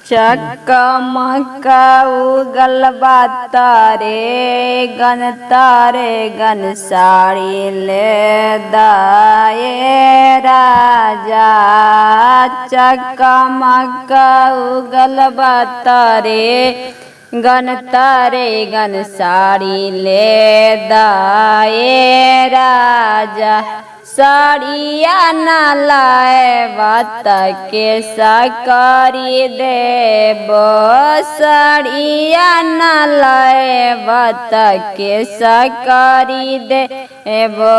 चकमका उगल बा तारे गन साड़ी ले दाए राजा। चकमका उगल बा तारे गन साड़ी ले दाए राजा। साड़िया न लाए बात के सकरी देबो। साड़िया न लाए बात के सकरी देबो।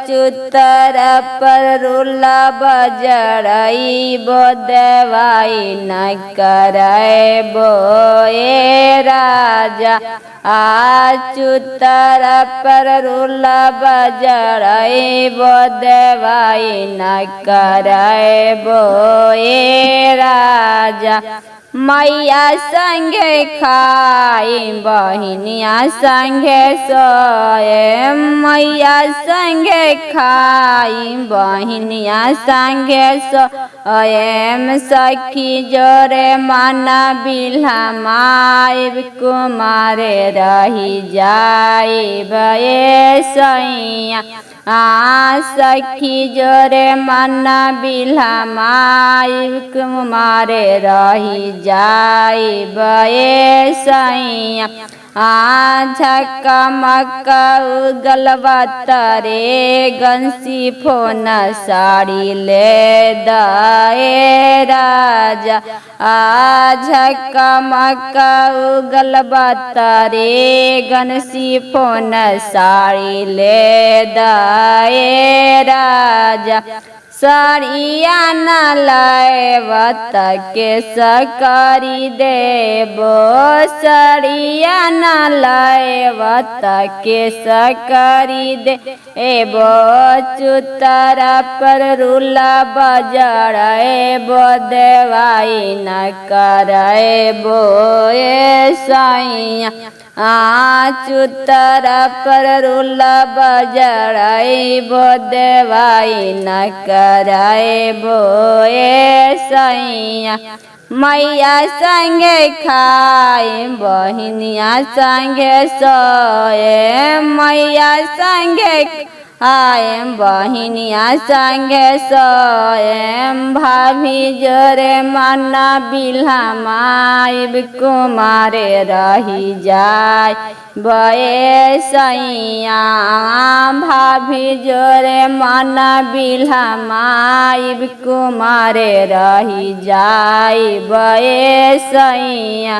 चुतर पर रुला बजड़ाईबो देवाई न कराबो ए राजा। चुतर पर रुला बजड़ाईबो देवाई न कराबो ए राजा। मैया संगे खाई बहिनिया संगे सोए। मैया संगे खाई बहिनिया संगे सोए। सखी जोरे माना बिल्हा माई कुमारे रही जाई बे सैया। सखी जोरे मना बिल्हा माई कुमारे रही जाई बे सैया। झकमका उगल बा तारे गंसी फोन साड़ी ले दाए राजा। झकमका उगल बा तारे गंसी फोन साड़ी ले दाए राजा। साड़िया न लाए बात के सकरी देबो। साड़िया न लाए बात के सकरी देबो। चुतर पर रुला बजड़ाईबो देवाई न कराबो ए सैया। चुतर पर रुला बजड़ाईबो देवाई न कराबो ए सैया। मैया संगे खाई बहिनिया संगे सोए। मैया संगे खाई बहिनिया संगे सोए। भाभी जोरे मना बिल्हा माई कुमारे रही जाय बे सैया। भाभी जोरे मना बिल्हा माई कुमारे रही जाय बे सैया।